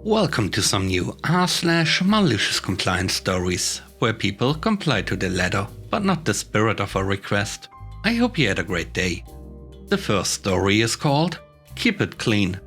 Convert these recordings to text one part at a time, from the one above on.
Welcome to some new r/malicious compliance stories, where people comply to the letter, but not the spirit of a request. I hope you had a great day. The first story is called Keep It Clean.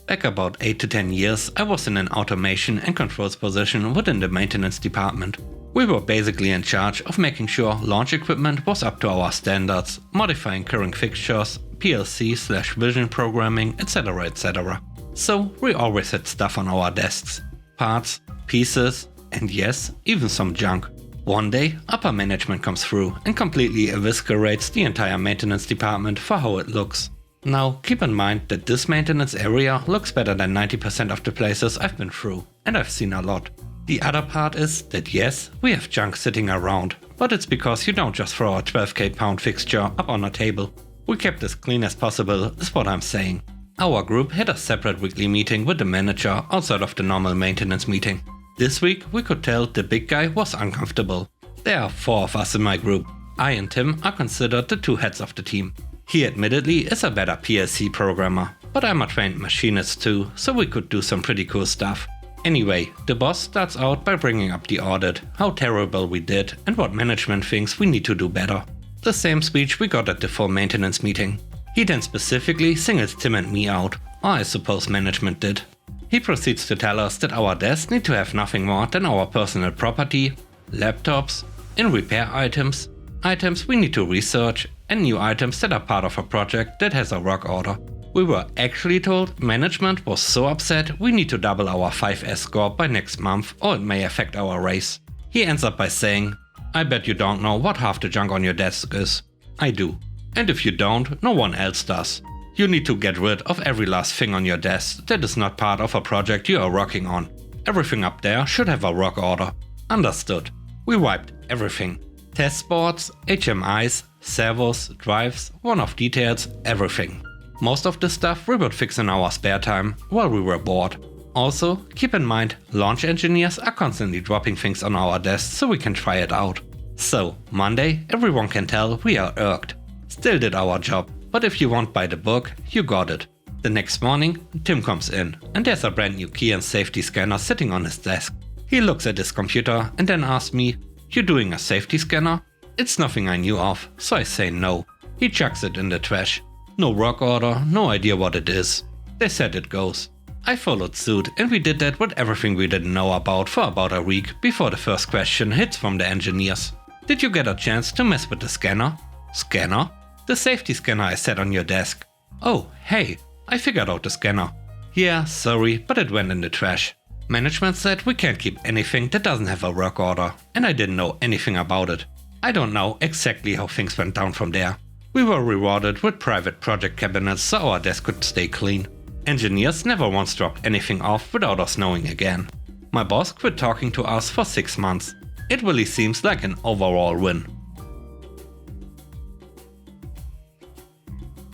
Back about 8 to 10 years, I was in an automation and controls position within the maintenance department. We were basically in charge of making sure launch equipment was up to our standards, modifying current fixtures, PLC/vision programming, etc. etc. So we always had stuff on our desks. Parts, pieces, and yes, even some junk. One day, upper management comes through and completely eviscerates the entire maintenance department for how it looks. Now, keep in mind that this maintenance area looks better than 90% of the places I've been through, and I've seen a lot. The other part is that yes, we have junk sitting around, but it's because you don't just throw a 12k pound fixture up on a table. We kept as clean as possible, is what I'm saying. Our group had a separate weekly meeting with the manager outside of the normal maintenance meeting. This week we could tell the big guy was uncomfortable. There are 4 of us in my group. I and Tim are considered the 2 heads of the team. He admittedly is a better PLC programmer, but I'm a trained machinist too, so we could do some pretty cool stuff. Anyway, the boss starts out by bringing up the audit, how terrible we did and what management thinks we need to do better. The same speech we got at the full maintenance meeting. He then specifically singles Tim and me out, or I suppose management did. He proceeds to tell us that our desks need to have nothing more than our personal property, laptops, in repair items, items we need to research, and new items that are part of a project that has a work order. We were actually told management was so upset we need to double our 5S score by next month or it may affect our raise. He ends up by saying, "I bet you don't know what half the junk on your desk is." I do. And if you don't, no one else does. You need to get rid of every last thing on your desk that is not part of a project you are working on. Everything up there should have a work order. Understood. We wiped everything. Test boards, HMIs, servos, drives, one-off details, everything. Most of the stuff we would fix in our spare time while we were bored. Also, keep in mind, launch engineers are constantly dropping things on our desks so we can try it out. So, Monday, everyone can tell we are irked. Still did our job, but if you won't buy the book, you got it. The next morning, Tim comes in, and there's a brand new key and safety scanner sitting on his desk. He looks at his computer and then asks me, "You doing a safety scanner?" It's nothing I knew of, so I say no. He chucks it in the trash. No work order, no idea what it is. They said it goes. I followed suit and we did that with everything we didn't know about for about a week before the first question hits from the engineers. "Did you get a chance to mess with the scanner?" "Scanner?" "The safety scanner I set on your desk." "Oh, hey, I figured out the scanner." "Yeah, sorry, but it went in the trash. Management said we can't keep anything that doesn't have a work order, and I didn't know anything about it. I don't know exactly how things went down from there. We were rewarded with private project cabinets so our desk could stay clean. Engineers never once dropped anything off without us knowing again. My boss quit talking to us for 6 months. It really seems like an overall win."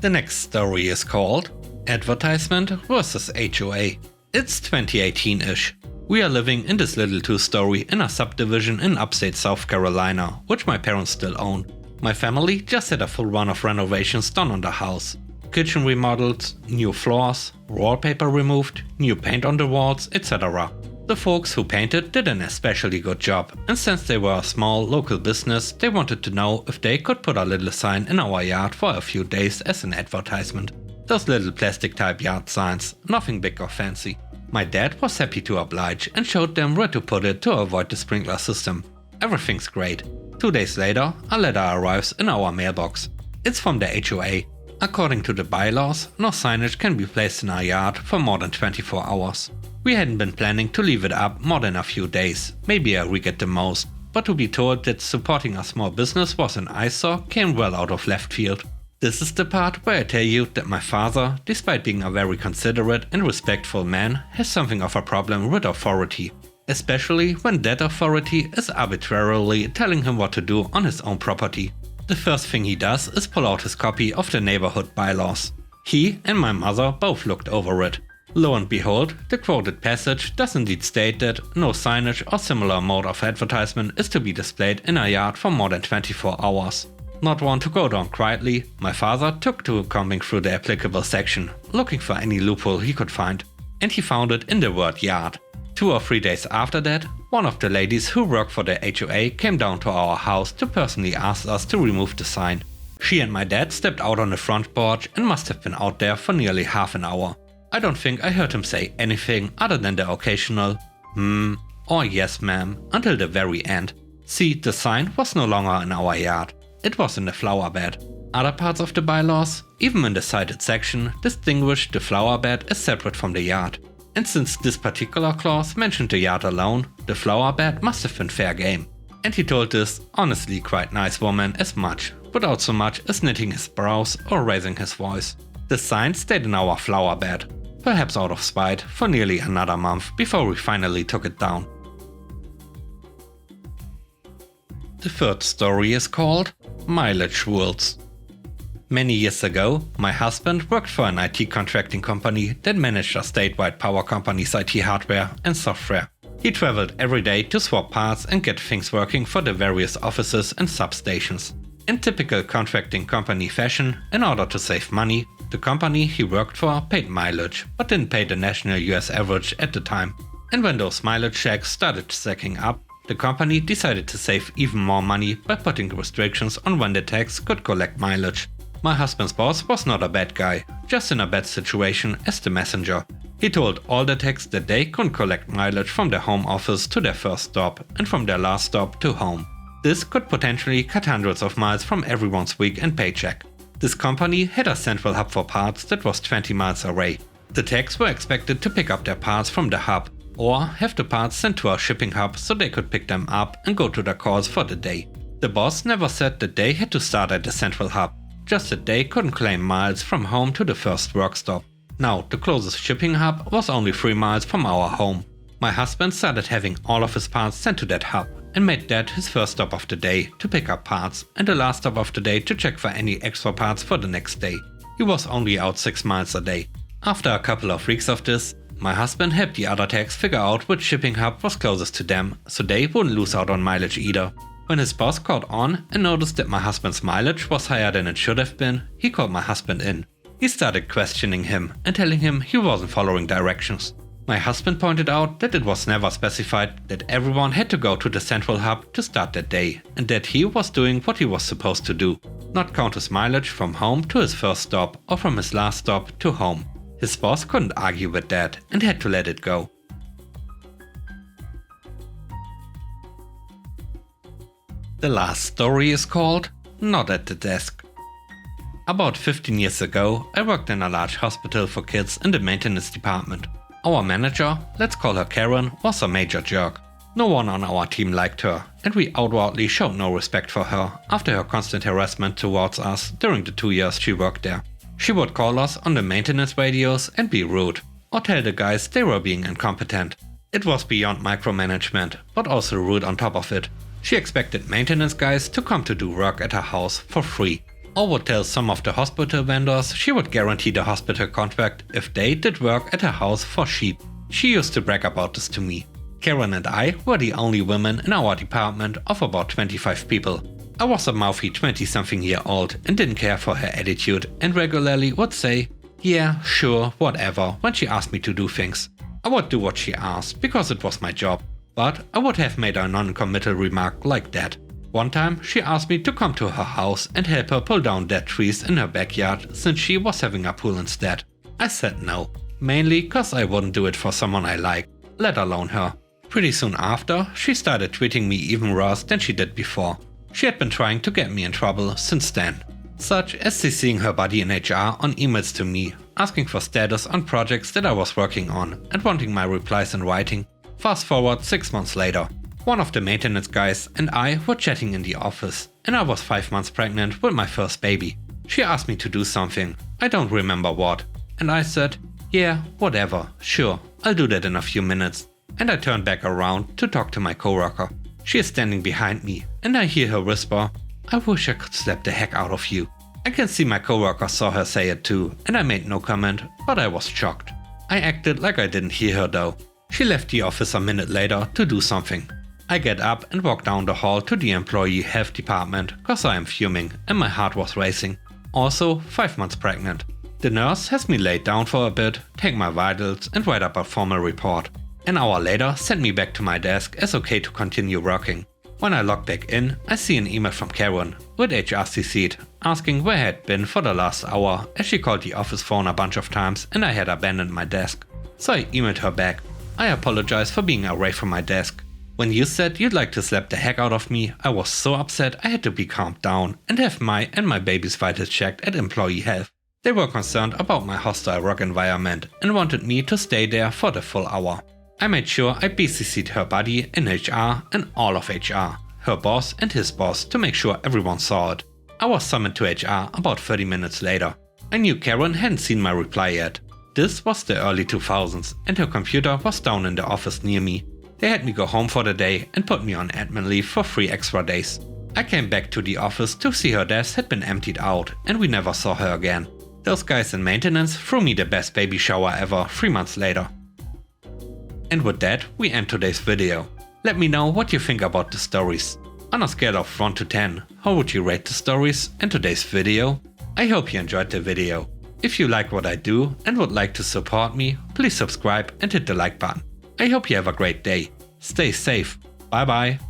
The next story is called Advertisement vs. HOA. It's 2018-ish. We are living in this little 2-story in a subdivision in upstate South Carolina, which my parents still own. My family just had a full run of renovations done on the house. Kitchen remodeled, new floors, wallpaper removed, new paint on the walls, etc. The folks who painted did an especially good job, and since they were a small local business, they wanted to know if they could put a little sign in our yard for a few days as an advertisement. Those little plastic type yard signs, nothing big or fancy. My dad was happy to oblige and showed them where to put it to avoid the sprinkler system. Everything's great. 2 days later, a letter arrives in our mailbox. It's from the HOA. According to the bylaws, no signage can be placed in our yard for more than 24 hours. We hadn't been planning to leave it up more than a few days, maybe a week at the most, but to be told that supporting a small business was an eyesore came well out of left field. This is the part where I tell you that my father, despite being a very considerate and respectful man, has something of a problem with authority. Especially when that authority is arbitrarily telling him what to do on his own property. The first thing he does is pull out his copy of the neighborhood bylaws. He and my mother both looked over it. Lo and behold, the quoted passage does indeed state that no signage or similar mode of advertisement is to be displayed in a yard for more than 24 hours. Not one to go down quietly, my father took to combing through the applicable section, looking for any loophole he could find. and he found it in the word yard. 2 or 3 days after that, one of the ladies who worked for the HOA came down to our house to personally ask us to remove the sign. She and my dad stepped out on the front porch and must have been out there for nearly half an hour. I don't think I heard him say anything other than the occasional or yes ma'am until the very end. See, the sign was no longer in our yard, it was in the flower bed. Other parts of the bylaws, even in the cited section, distinguish the flower bed as separate from the yard. And since this particular clause mentioned the yard alone, the flower bed must have been fair game. And he told this, honestly quite nice woman as much, without so much as knitting his brows or raising his voice. The sign stayed in our flower bed, perhaps out of spite, for nearly another month before we finally took it down. The third story is called Mileage Rules. Many years ago, my husband worked for an IT contracting company that managed a statewide power company's IT hardware and software. He traveled every day to swap parts and get things working for the various offices and substations. In typical contracting company fashion, in order to save money, the company he worked for paid mileage, but didn't pay the national US average at the time. And when those mileage checks started stacking up, the company decided to save even more money by putting restrictions on when the techs could collect mileage. My husband's boss was not a bad guy, just in a bad situation as the messenger. He told all the techs that they couldn't collect mileage from their home office to their first stop and from their last stop to home. This could potentially cut hundreds of miles from everyone's week and paycheck. This company had a central hub for parts that was 20 miles away. The techs were expected to pick up their parts from the hub, or have the parts sent to a shipping hub so they could pick them up and go to their calls for the day. The boss never said that they had to start at the central hub, just that they couldn't claim miles from home to the first work stop. Now, the closest shipping hub was only 3 miles from our home. My husband started having all of his parts sent to that hub and made that his first stop of the day to pick up parts and the last stop of the day to check for any extra parts for the next day. He was only out 6 miles a day. After a couple of weeks of this, my husband helped the other techs figure out which shipping hub was closest to them, so they wouldn't lose out on mileage either. When his boss caught on and noticed that my husband's mileage was higher than it should have been, he called my husband in. He started questioning him and telling him he wasn't following directions. My husband pointed out that it was never specified that everyone had to go to the central hub to start that day, and that he was doing what he was supposed to do, not count his mileage from home to his first stop or from his last stop to home. His boss couldn't argue with that and had to let it go. The last story is called Not at the Desk. About 15 years ago, I worked in a large hospital for kids in the maintenance department. Our manager, let's call her Karen, was a major jerk. No one on our team liked her, and we outwardly showed no respect for her after her constant harassment towards us during the 2 years she worked there. She would call us on the maintenance radios and be rude, or tell the guys they were being incompetent. It was beyond micromanagement, but also rude on top of it. She expected maintenance guys to come to do work at her house for free, or would tell some of the hospital vendors she would guarantee the hospital contract if they did work at her house for cheap. She used to brag about this to me. Karen and I were the only women in our department of about 25 people. I was a mouthy 20-something-year-old and didn't care for her attitude and regularly would say, yeah, sure, whatever, when she asked me to do things. I would do what she asked because it was my job, but I would have made a non-committal remark like that. One time she asked me to come to her house and help her pull down dead trees in her backyard since she was having a pool instead. I said no, mainly cause I wouldn't do it for someone I like, let alone her. Pretty soon after, she started treating me even worse than she did before. She had been trying to get me in trouble since then, such as CCing her buddy in HR on emails to me, asking for status on projects that I was working on and wanting my replies in writing. Fast forward 6 months later. One of the maintenance guys and I were chatting in the office, and I was 5 months pregnant with my first baby. She asked me to do something, I don't remember what, and I said, yeah, whatever, sure, I'll do that in a few minutes. And I turned back around to talk to my coworker. She is standing behind me, and I hear her whisper, I wish I could slap the heck out of you. I can see my coworker saw her say it too, and I made no comment, but I was shocked. I acted like I didn't hear her though. She left the office a minute later to do something. I get up and walk down the hall to the employee health department cause I am fuming and my heart was racing. Also 5 months pregnant. The nurse has me laid down for a bit, take my vitals and write up a formal report. An hour later sent me back to my desk as okay to continue working. When I log back in, I see an email from Karen, with HR CC'd, asking where I had been for the last hour as she called the office phone a bunch of times and I had abandoned my desk. So I emailed her back. I apologize for being away from my desk. When you said you'd like to slap the heck out of me, I was so upset I had to be calmed down and have my and my baby's vitals checked at employee health. They were concerned about my hostile work environment and wanted me to stay there for the full hour. I made sure I BCC'd her buddy in HR and all of HR, her boss and his boss to make sure everyone saw it. I was summoned to HR about 30 minutes later. I knew Karen hadn't seen my reply yet. This was the early 2000s and her computer was down in the office near me. They had me go home for the day and put me on admin leave for 3 extra days. I came back to the office to see her desk had been emptied out and we never saw her again. Those guys in maintenance threw me the best baby shower ever 3 months later. And with that, we end today's video. Let me know what you think about the stories. On a scale of 1 to 10, how would you rate the stories and today's video? I hope you enjoyed the video. If you like what I do and would like to support me, please subscribe and hit the like button. I hope you have a great day. Stay safe. Bye bye.